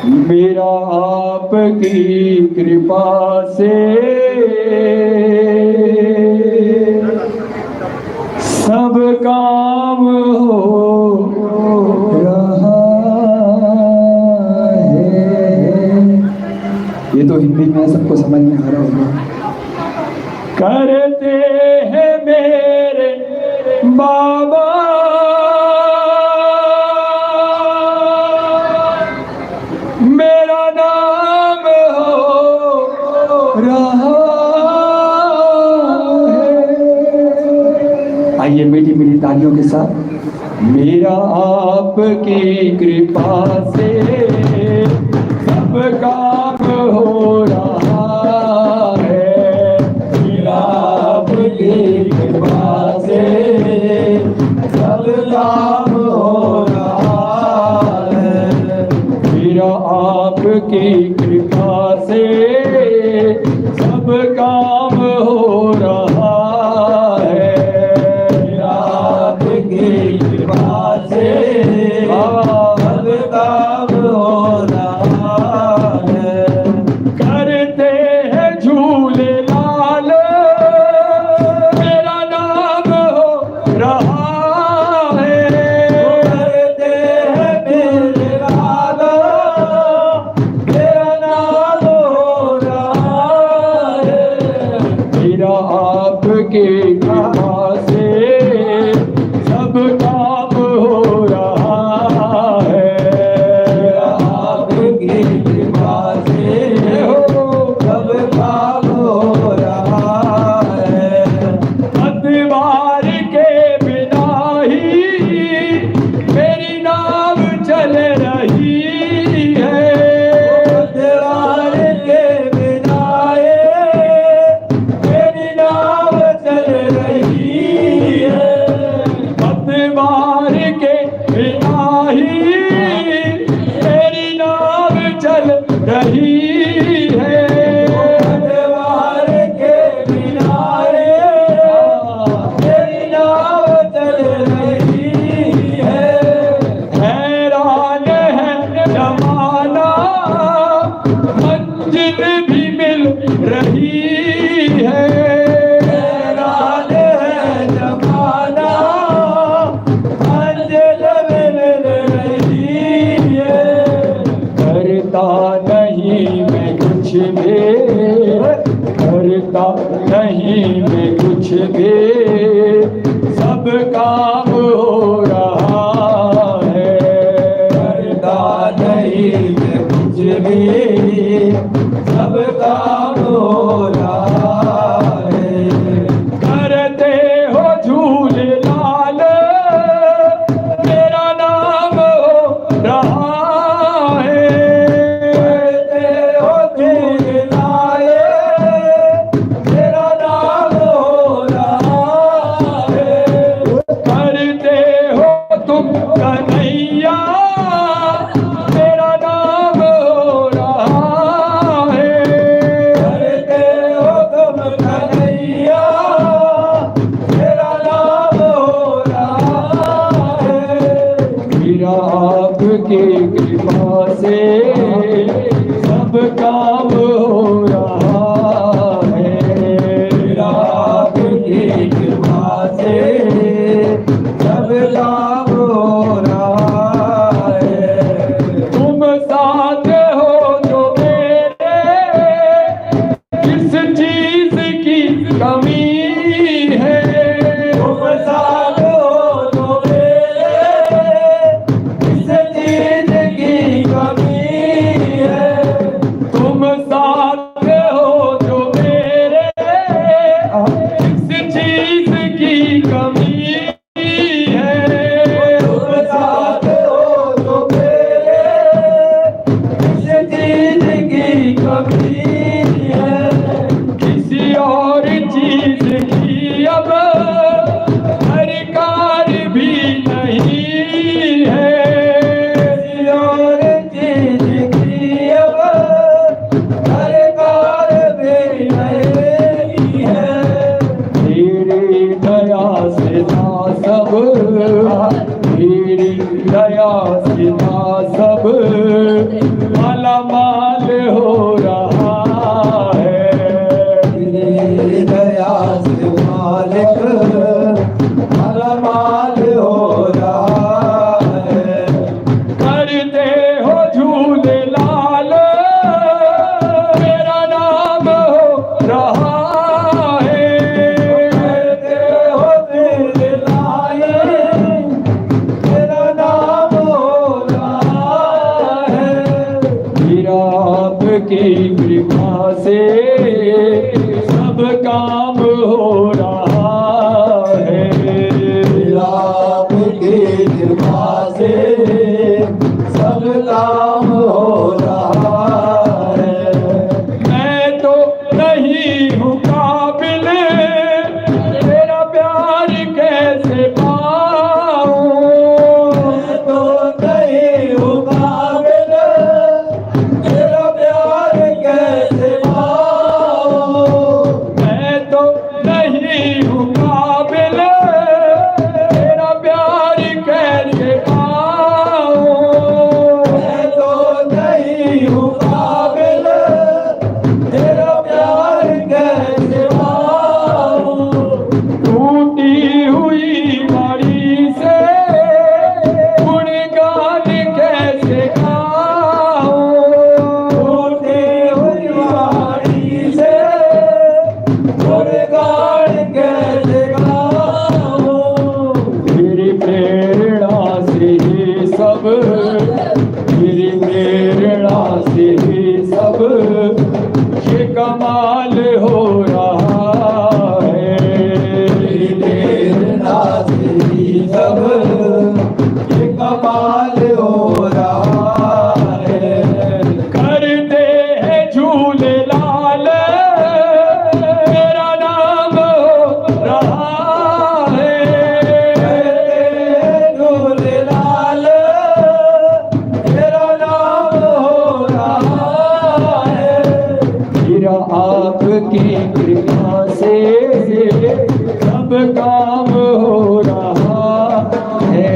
मेरा आपकी कृपा से सब काम हो रहा है। ये तो हिंदी में सबको समझ में आ रहा होगा। करते हैं मेरे बाबा मेरा नाम हो रहा है। आइए मीठी मीठी तालियों के साथ। मेरा आपकी कृपा से सब काम हो रहा है। मेरा आपकी कृपा से सब काम हो रहा है। मेरा आपकी कृपा से सब काम हो रहा है। मेरा आपकी कृपा से सब काम हो रहा है। करते हैं झूले लाल मेरा नाम हो रहा है। करते हैं मेरे लाल मेरा नाम हो रहा है। मेरा आपकी कृपा से सब काम हो रहा है। मेरा आपकी कृपा से सब काम हो रहा है। पतवार के बिना ही मेरी नाव चल रही है। पतवार के बिना मेरी नाव चल रही है। पतवार के बिना ही मेरी नाव चल रही है। पतवार के बिना मेरी नाव चल रही है। हैरान है जमाना मंजिल भी मिल रही है। हैरान है जमाना मंजिल मिल रही है। करता नहीं मैं कुछ भी करता नहीं मैं कुछ भी सब काम हो रहा है। करता नहीं मैं कुछ भी सब काम हो रहा है। करते हो झूले लाल मेरा नाम हो रहा है। करते हो झूले लाल मेरा नाम हो रहा है। करते हो तुम कन्हैया मेरा नाम हो रहा है। करते हो तुम कन्हैया मेरा नाम हो रहा है। मेरा आपकी कृपा से सब काम हो रहा है। मेरा आपकी कृपा से सब काम हो रहा है। तुम साथ हो जो मेरे किस चीज की कमी है। तुम साथ हो जो मेरे किस चीज की कमी है। तुम साथ हो जो मेरे किस चीज की कमी है। तुम साथ हो जो मेरे मालामाल हो रहा है। तेरी दया से मालिक मालामाल हो रहा है। करते हो झूले लाल मेरा नाम हो रहा है। करते हो झूले लाल मेरा नाम हो रहा है। फिर आपकी कृपा से सब काम हो रहा है। आपकी कृपा से सब काम हो रहा है। मैं तो नहीं हूँ काबिल तेरा प्यार कैसे पाऊँ। मैं तो नहीं हूँ काबिल तेरा प्यार कैसे पाऊँ। मैं तो नहीं हूँ काबिल तेरा प्यार कैसे पाऊँ। मैं तो नहीं हूँ काबिल तेरा प्यार कैसे पाऊँ। टूटी हुई बाड़ी से गुणगान कैसे गाऊं। टूटी हुई वाणी से गुणगान कैसे गाऊं। तेरी प्रेरणा से ही सब, तेरी प्रेरणा से ही सब ये कमाल हो रहा है। तेरी प्रेरणा से ही सब ये कमाल हो रहा है। करते हैं झूले लाल मेरा नाम हो रहा है। झूले लाल तेरा नाम हो रहा है। फिर आपकी कृपा से सब काम हो रहा है।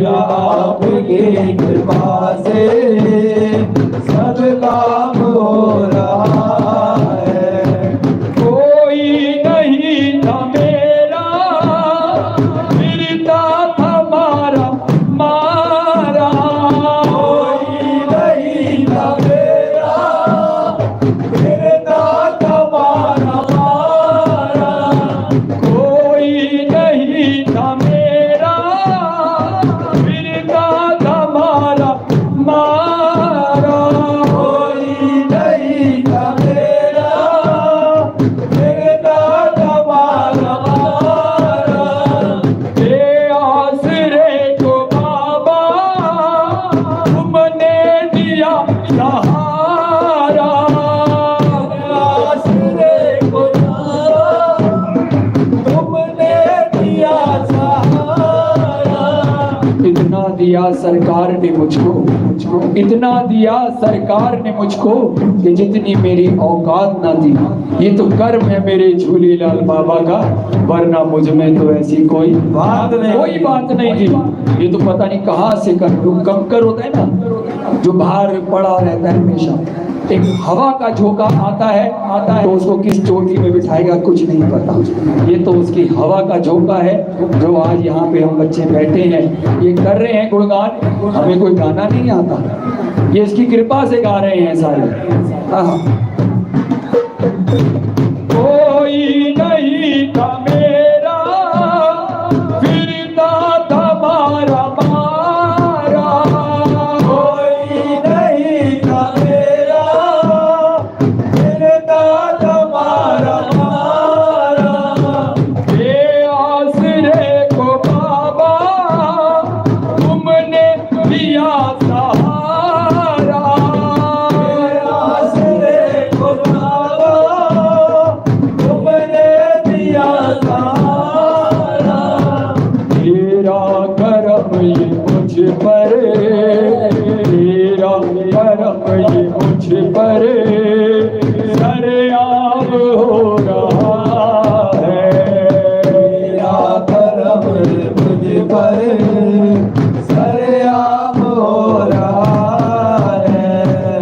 आपकी कृपा से सब काम हो रहा है। कोई नहीं था मेरा फिरता था मारा मारा। कोई नहीं था मेरा फिरता था मारा मारा। कोई नहीं था मेरा फिरता था मारा मारा। कोई नहीं था मेरा फिरता था मारा मारा। ये आसरे को बाबा तुमने दिया सहारा। आसरे को तुमने दिया सहारा। इतना दिया सरकार ने मुझको, इतना दिया सरकार ने मुझको कि जितनी मेरी औकात ना थी। ये तो कर्म है मेरे झूलेलाल बाबा का, वरना मुझ में तो ऐसी कोई बात नहीं। कोई बात नहीं थी। ये तो पता नहीं कहाँ से कर कंकर होता है ना जो बाहर पड़ा रहता है हमेशा। एक हवा का झोंका आता है तो उसको किस चोटी में बिठाएगा कुछ नहीं पता। ये तो उसकी हवा का झोंका है जो आज यहाँ पे हम बच्चे बैठे हैं ये कर रहे हैं गुणगान। हमें कोई गाना नहीं आता, ये इसकी कृपा से गा रहे हैं सारे। हाँ। कोई नहीं था मेरा फिरता था मारा मारा। कोई नहीं था मेरा फिरता था मारा मारा। ये आसरे को बाबा तुमने दिया सहारा। आसरे को बाबा तुमने दिया सहारा। तेरा करम ये मुझ पर, तेरा करम ये मुझ पर सरेआम हो रहा है। तेरा करम मुझ पर सरेआम हो रहा है।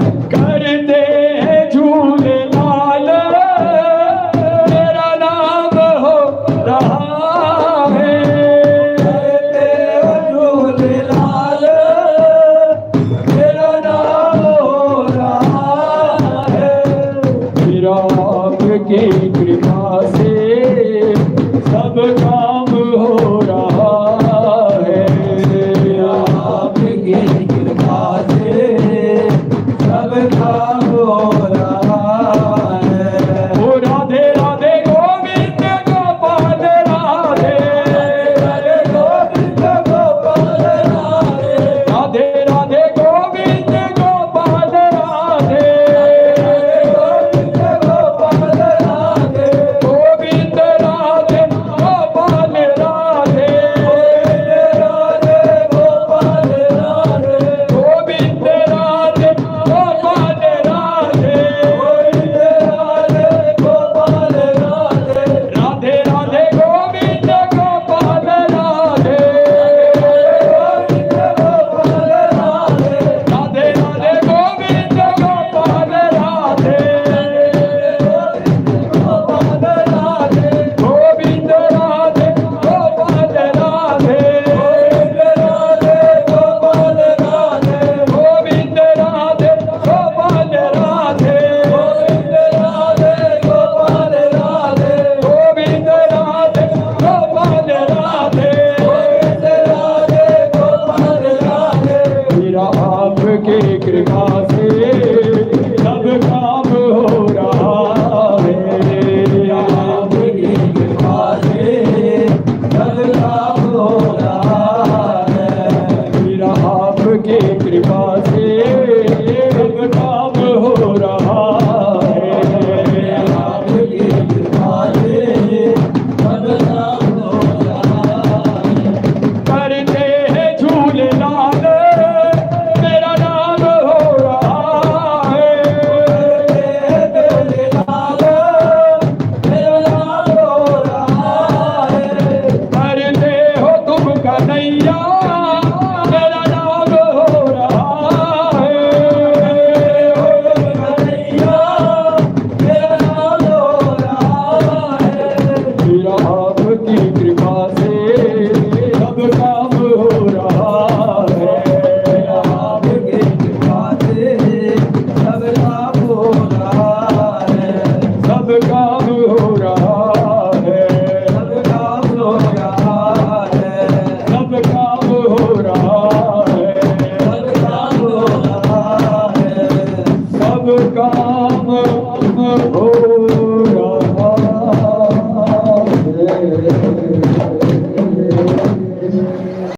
काम हो रहा है।